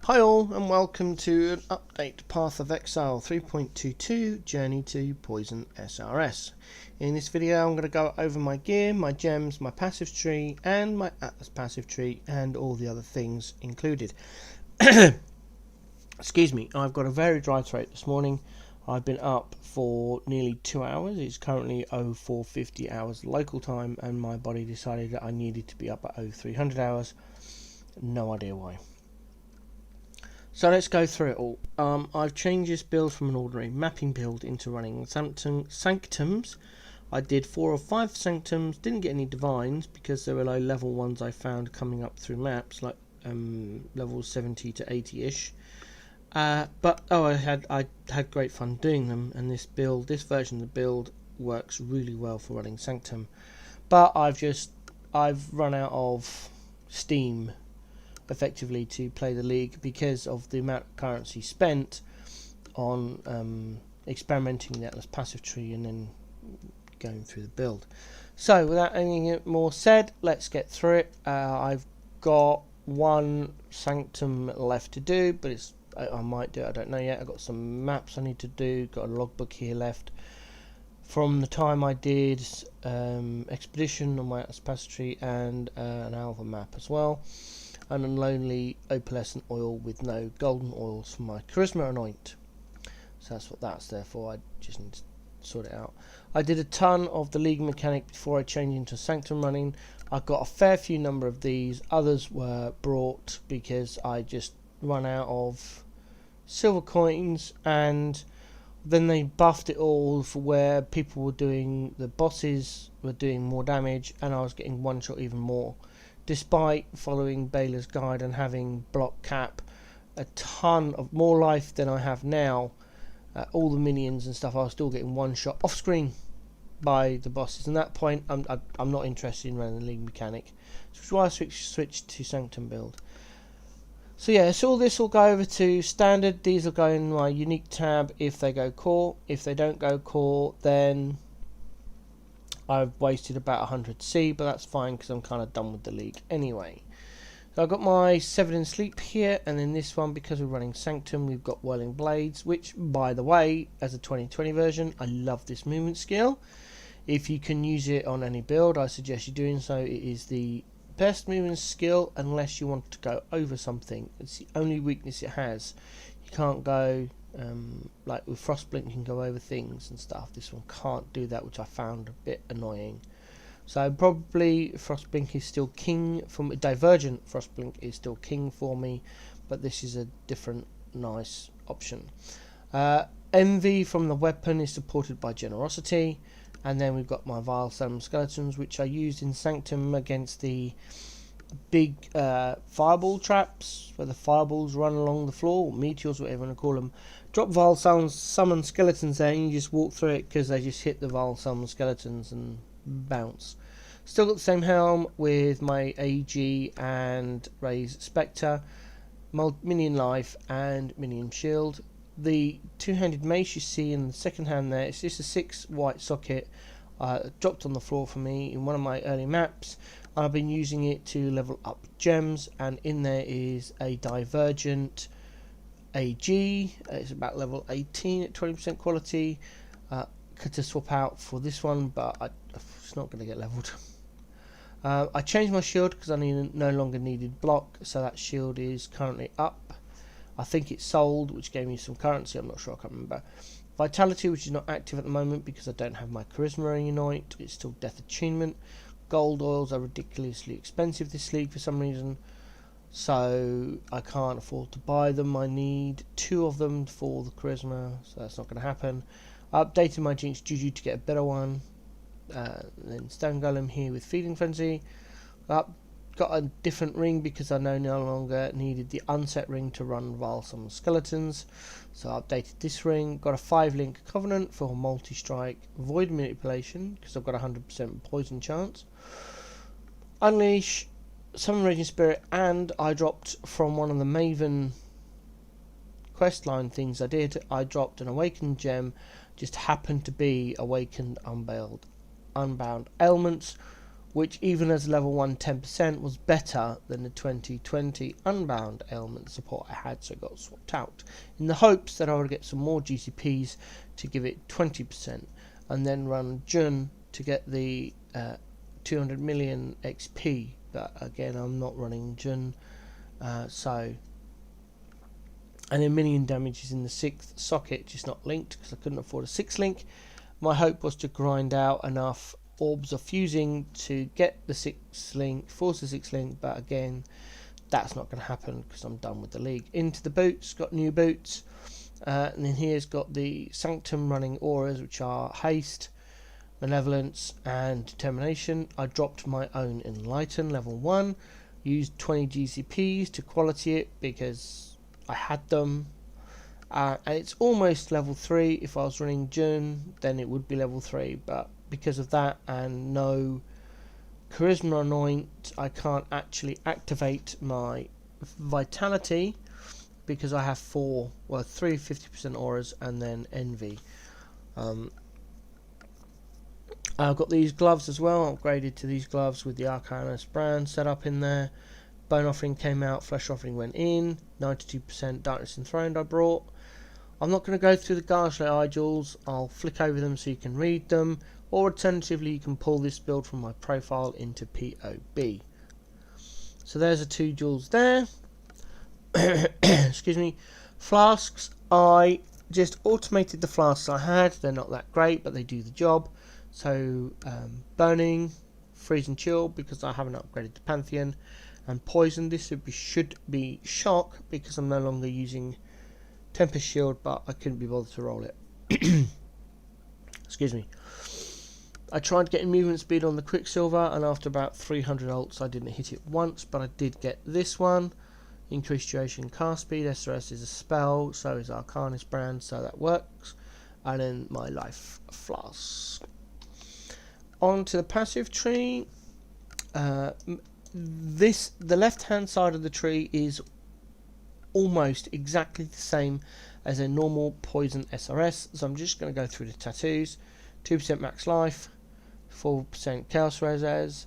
Hi all and welcome to an update Path of Exile 3.22 Journey to Poison SRS. In this video I'm going to go over my gear, my gems, my passive tree and my Atlas passive tree and all the other things included. Excuse me, I've got a very dry throat this morning. I've been up for nearly 2 hours. It's currently 0450 hours local time and my body decided that I needed to be up at 0300 hours. No idea why. So let's go through it all. I've changed this build from an ordinary mapping build into running Sanctums. I did 4 or 5 Sanctums, didn't get any Divines because there were low level ones I found coming up through maps, like levels 70 to 80-ish. But I had great fun doing them, and this version of the build works really well for running Sanctum. But I've run out of steam effectively to play the league because of the amount of currency spent on experimenting the Atlas passive tree and then going through the build. So without anything more said, let's get through it. I've got one Sanctum left to do, but I might do it, I don't know yet. I've got some maps I need to do, got a logbook here left from the time I did Expedition on my Atlas passive tree and an Alpha map as well. And a lonely opalescent oil with no golden oils for my charisma anoint. So that's what that's there for. I just need to sort it out. I did a ton of the league mechanic before I changed into Sanctum running. I got a fair few number of these. Others were brought because I just run out of silver coins, and then they buffed it all for where people were doing, the bosses were doing more damage and I was getting one shot even more. Despite following Baylor's guide and having block cap, a ton of more life than I have now, all the minions and stuff, I was still getting one shot off screen by the bosses. And at that point, I'm not interested in running the league mechanic, which is why I switched to Sanctum build. So yeah, so all this will go over to standard. These will go in my unique tab if they go core. If they don't go core, then I've wasted about 100 C, but that's fine because I'm kind of done with the league anyway. So I've got my 7 in sleep here, and then this one, because we're running Sanctum, we've got Whirling Blades, which, by the way, as a 2020 version, I love this movement skill. If you can use it on any build, I suggest you doing so. It is the best movement skill unless you want to go over something. It's the only weakness it has. You can't go like with Frostblink, you can go over things and stuff. This one can't do that, which I found a bit annoying. So probably Frostblink is still king for me. Divergent Frostblink is still king for me, but this is a different nice option. Envy from the weapon is supported by Generosity, and then we've got my Vile Salmon Skeletons, which I used in Sanctum against the big fireball traps, where the fireballs run along the floor, or meteors, whatever you want to call them. Drop Vile Summon Skeletons there and you just walk through it because they just hit the Vile Summon Skeletons and bounce. Still got the same helm with my AG and Raise Spectre, Minion Life and Minion Shield. The two-handed mace you see in the second hand there, it's just a 6 white socket dropped on the floor for me in one of my early maps. I've been using it to level up gems, and in there is a Divergent AG. It's about level 18 at 20% quality to swap out for this one, but it's not going to get leveled. I changed my shield because I no longer needed block, so that shield is currently up. I think it's sold, which gave me some currency, I'm not sure, I can't remember. Vitality, which is not active at the moment because I don't have my charisma anoint, it's still death attunement. Gold oils are ridiculously expensive this league for some reason, so I can't afford to buy them. I need 2 of them for the charisma, so that's not going to happen. I updated my Jinx Juju to get a better one. Then Stone Golem here with Feeding Frenzy. Got a different ring because I no longer needed the unset ring to run Vile Summon Skeletons, so I updated this ring. Got a 5-link Covenant for multi-strike Void Manipulation because I've got 100% poison chance. Unleash, Summon Raging Spirit, and I dropped from one of the Maven questline things I did, I dropped an Awakened gem, just happened to be Awakened Unbound Ailments, which even as level 1 10% was better than the 2020 unbound ailment support I had, so it got swapped out in the hopes that I would get some more GCPs to give it 20% and then run Jun to get the 200 million XP, but again I'm not running Jun, and then minion damage is in the 6th socket, just not linked because I couldn't afford a 6th link. My hope was to grind out enough orbs of fusing to get the 6th link, force the 6th link, but again that's not going to happen because I'm done with the league. Into the boots, got new boots, and then here's got the Sanctum running auras, which are haste, malevolence and determination. I dropped my own enlighten level 1, used 20 GCPs to quality it because I had them, and it's almost level 3. If I was running June then it would be level 3, but because of that and no charisma anoint I can't actually activate my vitality because I have 3 50% auras and then envy. I've got these gloves as well, upgraded to these gloves with the Arcanist brand set up in there. Bone offering came out, flesh offering went in, 92% darkness enthroned I brought. I'm not going to go through the Garshlet eye jewels, I'll flick over them so you can read them, or alternatively you can pull this build from my profile into PoB. So there's the 2 jewels there. Excuse me. Flasks, I just automated the flasks I had, they're not that great but they do the job. So burning, freeze and chill because I haven't upgraded the Pantheon, and poison. This should be shock because I'm no longer using Tempest Shield, but I couldn't be bothered to roll it. Excuse me. I tried getting movement speed on the Quicksilver, and after about 300 ults I didn't hit it once, but I did get this one. Increased duration cast speed. SRS is a spell, so is Arcanist brand, so that works. And then my life flask. On to the passive tree. The left hand side of the tree is almost exactly the same as a normal poison SRS, so I'm just going to go through the tattoos. 2% max life, 4% chaos res.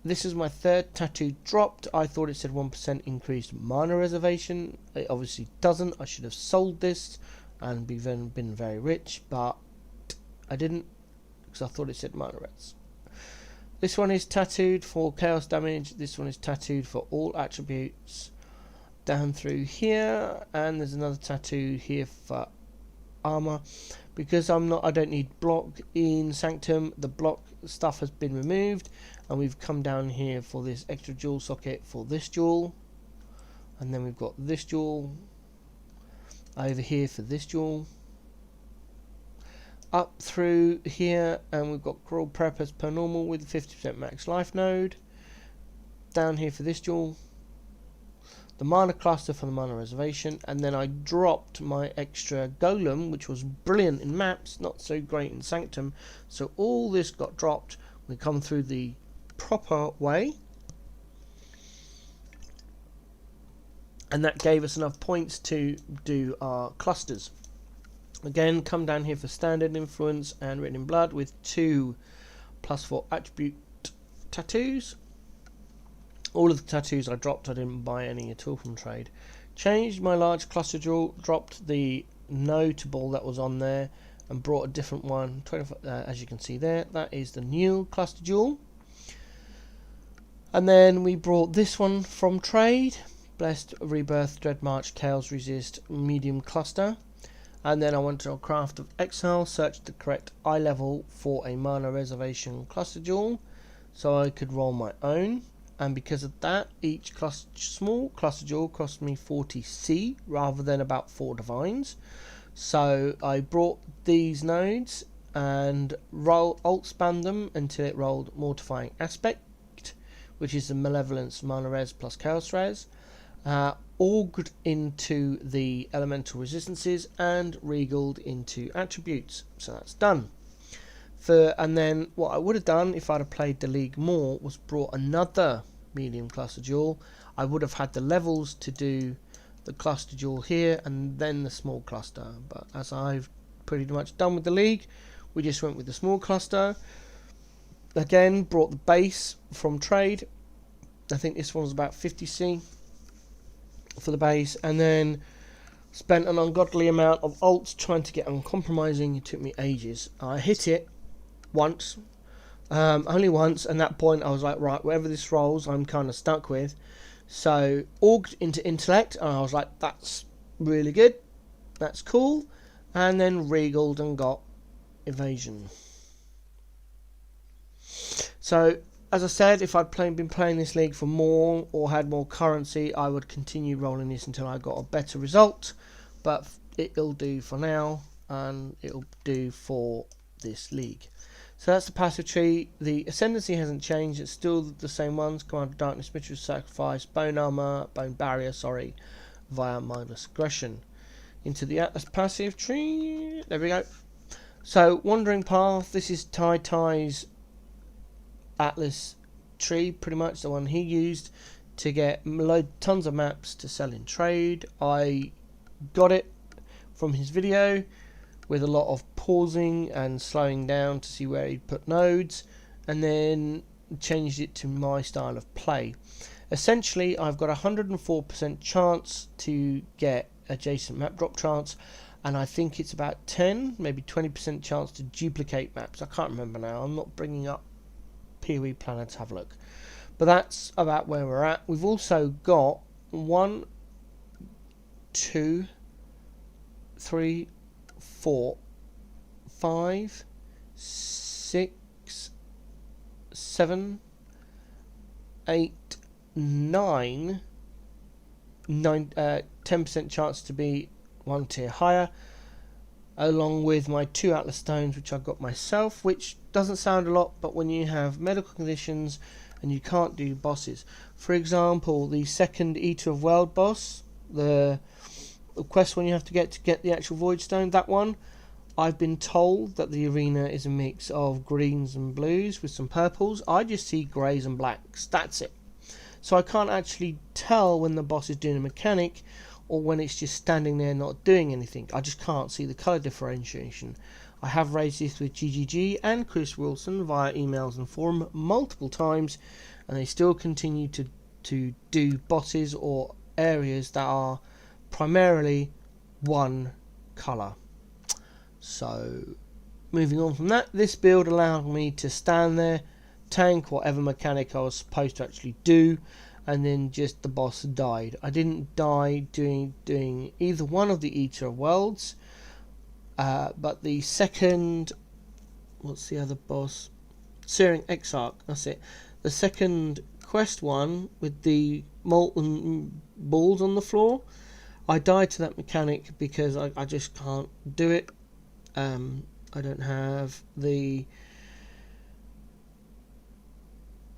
This is my 3rd tattoo dropped. I thought it said 1% increased mana reservation. It obviously doesn't. I should have sold this and been very rich, but I didn't because I thought it said mana res. This one is tattooed for chaos damage. This one is tattooed for all attributes down through here, and there's another tattoo here for armor. Because I don't need block in Sanctum, the block stuff has been removed, and we've come down here for this extra jewel socket for this jewel, and then we've got this jewel over here for this jewel, up through here, and we've got cruel purpose per normal with 50% max life node, down here for this jewel, the mana cluster for the mana reservation, and then I dropped my extra golem, which was brilliant in maps, not so great in Sanctum, so all this got dropped. We come through the proper way, and that gave us enough points to do our clusters. Again, come down here for standard influence and written in blood with 2 +4 attribute tattoos. All of the tattoos I dropped, I didn't buy any at all from trade. Changed my large cluster jewel, dropped the notable that was on there and brought a different one, as you can see there. That is the new cluster jewel. And then we brought this one from trade, Blessed Rebirth, Dread March, Chaos Resist, medium cluster. And then I went to a Craft of Exile, searched the correct eye level for a mana reservation cluster jewel, so I could roll my own. And because of that, each small cluster jewel cost me 40 C rather than about 4 divines. So I brought these nodes and alt spanned them until it rolled Mortifying Aspect, which is the Malevolence mana res plus chaos res. Augured into the elemental resistances and regaled into attributes, so that's done. And then what I would have done if I'd have played the league more was brought another medium cluster jewel. I would have had the levels to do the cluster jewel here and then the small cluster, but as I've pretty much done with the league, we just went with the small cluster. again brought the base from trade. I think this one was about 50C for the base, and then spent an ungodly amount of alts trying to get uncompromising. It took me ages. I hit it once, only once, and at that point I was like, right, whatever this rolls I'm kind of stuck with. So auged into intellect, and I was like, that's really good, that's cool, and then regaled and got evasion. So as I said, if I'd been playing this league for more or had more currency, I would continue rolling this until I got a better result, but it'll do for now, and it'll do for this league. So that's the passive tree. The ascendancy hasn't changed, it's still the same ones: Command of Darkness, Mistress of Sacrifice, Bone Armor, Bone Barrier, via Mindless Aggression. Into the Atlas passive tree, there we go. So Wandering Path, this is Ty's Atlas tree, pretty much the one he used to get tons of maps to sell in trade. I got it from his video with a lot of pausing and slowing down to see where he'd put nodes, and then changed it to my style of play. Essentially, I've got a 104% chance to get adjacent map drop chance, and I think it's about 10, maybe 20% chance to duplicate maps. I can't remember now, I'm not bringing up PoE Planner to have a look, but that's about where we're at. We've also got 1, 2, 3, 4, 5, 6, 7, 8, 9, 10% chance to be one tier higher, along with my 2 Atlas stones which I got myself, which doesn't sound a lot, but when you have medical conditions and you can't do bosses, for example the second Eater of World boss, the quest one you have to get the actual Void Stone, that one, I've been told that the arena is a mix of greens and blues with some purples. I just see greys and blacks, that's it. So I can't actually tell when the boss is doing a mechanic or when it's just standing there not doing anything. I just can't see the colour differentiation. I have raised this with GGG and Chris Wilson via emails and forum multiple times, and they still continue to do bosses or areas that are primarily one colour. So moving on from that, this build allowed me to stand there, tank whatever mechanic I was supposed to actually do, and then just the boss died. I didn't die doing either one of the Eater of Worlds, but the second, what's the other boss? Searing Exarch, that's it. The second quest one with the molten balls on the floor, I died to that mechanic because I just can't do it. I don't have the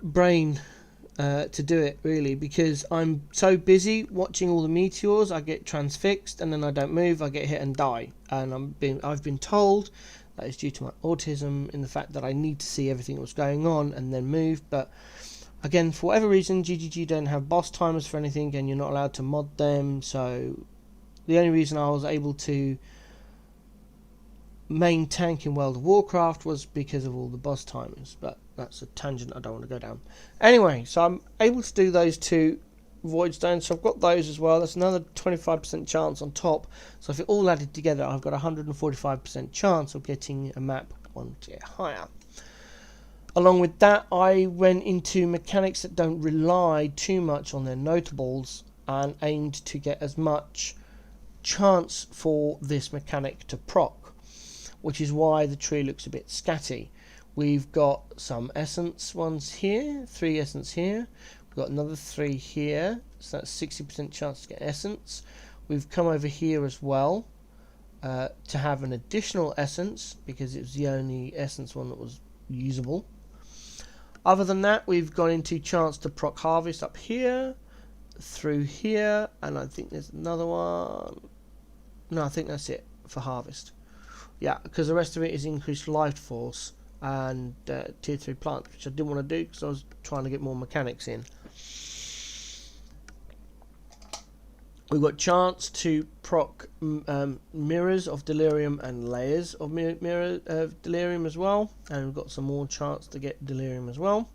brain to do it really, because I'm so busy watching all the meteors. I get transfixed and then I don't move, I get hit and die, and I've been told that is due to my autism, in the fact that I need to see everything that's going on and then move. But again, for whatever reason, GGG don't have boss timers for anything, and you're not allowed to mod them, so the only reason I was able to main tank in World of Warcraft was because of all the boss timers, but that's a tangent I don't want to go down. Anyway, so I'm able to do those 2 Void Stones, so I've got those as well. That's another 25% chance on top, so if it all added together, I've got a 145% chance of getting a map 1 tier higher. Along with that, I went into mechanics that don't rely too much on their notables and aimed to get as much chance for this mechanic to proc, which is why the tree looks a bit scatty. We've got some essence ones here, 3 essence here, we've got another 3 here, so that's 60% chance to get essence. We've come over here as well to have an additional essence, because it was the only essence one that was usable. Other than that, we've gone into chance to proc harvest up here, through here, and I think there's another one. No, I think that's it for harvest. Yeah, because the rest of it is increased life force and tier 3 plants, which I didn't want to do because I was trying to get more mechanics in. We've got chance to proc mirrors of delirium and layers of mirror of delirium as well, and we've got some more chance to get delirium as well.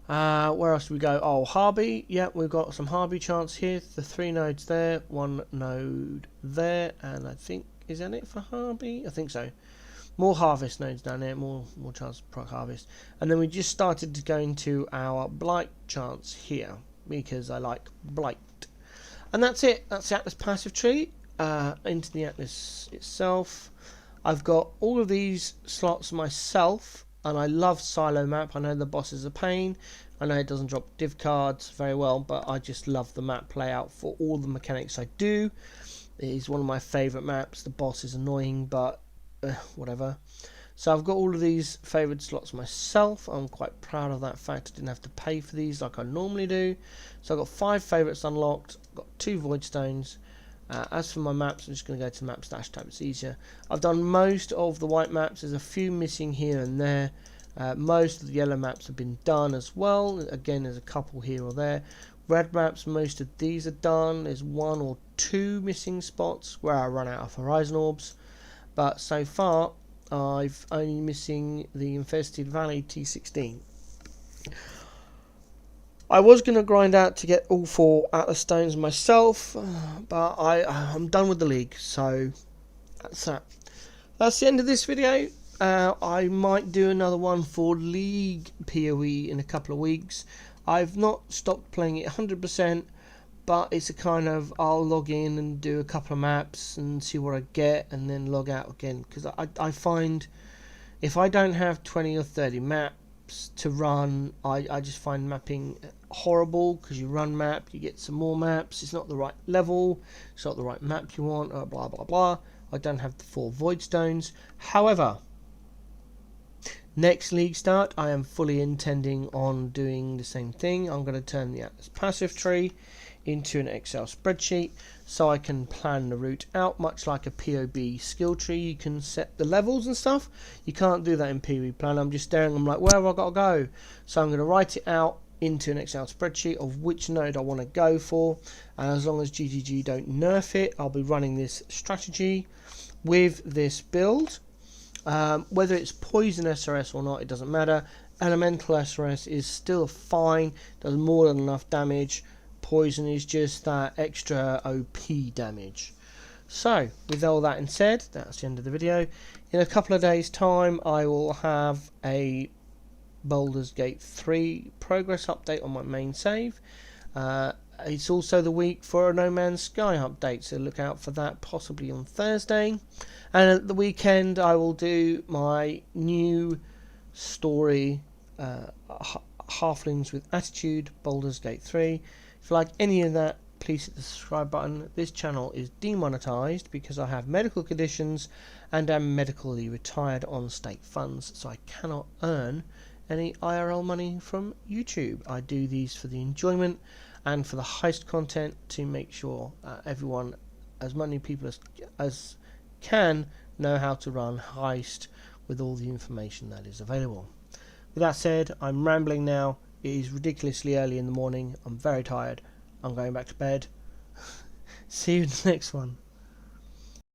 Where else do we go? Oh, Harby. Yeah, we've got some Harby chance here. The 3 nodes there, 1 node there, and I think, is that it for Harby? I think so. More harvest nodes down there, more chance to proc harvest. And then we just started to go into our blight chance here, because I like blight. And that's it. That's the Atlas passive tree. Into the Atlas itself. I've got all of these slots myself, and I love silo map. I know the boss is a pain. I know it doesn't drop div cards very well, but I just love the map layout for all the mechanics I do. It is one of my favourite maps. The boss is annoying, but whatever. So I've got all of these favoured slots myself. I'm quite proud of that fact. I didn't have to pay for these like I normally do. So I've got 5 favourites unlocked. I've got 2 void stones. As for my maps, I'm just going to go to map / tab. It's easier. I've done most of the white maps. There's a few missing here and there. Most of the yellow maps have been done as well. Again, there's a couple here or there. Red maps, most of these are done. There's 1 or 2 missing spots where I run out of horizon orbs. But so far, I've only missing the Infested Valley T16. I was going to grind out to get all 4 Atlas stones myself, but I'm done with the league, so that's that. That's the end of this video. I might do another one for League PoE in a couple of weeks. I've not stopped playing it 100%, but it's a kind of, I'll log in and do a couple of maps and see what I get, and then log out again, because I find if I don't have 20 or 30 maps to run, I just find mapping horrible, because you run map, you get some more maps, it's not the right level, it's not the right map you want, blah blah blah. I don't have the 4 void stones. However, next league start, I am fully intending on doing the same thing. I'm going to turn the Atlas passive tree into an Excel spreadsheet so I can plan the route out, much like a POB skill tree. You can set the levels and stuff. You can't do that in PoE plan. I'm just staring, I'm like, where have I got to go? So I'm going to write it out into an Excel spreadsheet of which node I want to go for, and as long as GGG don't nerf it, I'll be running this strategy with this build. Whether it's poison SRS or not, it doesn't matter. Elemental SRS is still fine, does more than enough damage. Poison is just that extra OP damage. So, with all that said, that's the end of the video. In a couple of days' time, I will have a Baldur's Gate 3 progress update on my main save. It's also the week for a No Man's Sky update, so look out for that, possibly on Thursday. And at the weekend, I will do my new story, Halflings with Attitude, Baldur's Gate 3. If you like any of that, please hit the subscribe button. This channel is demonetized because I have medical conditions and am medically retired on state funds, so I cannot earn any IRL money from YouTube. I do these for the enjoyment and for the heist content, to make sure everyone, as many people as can, know how to run heist with all the information that is available. With that said, I'm rambling now. It is ridiculously early in the morning. I'm very tired. I'm going back to bed. See you in the next one.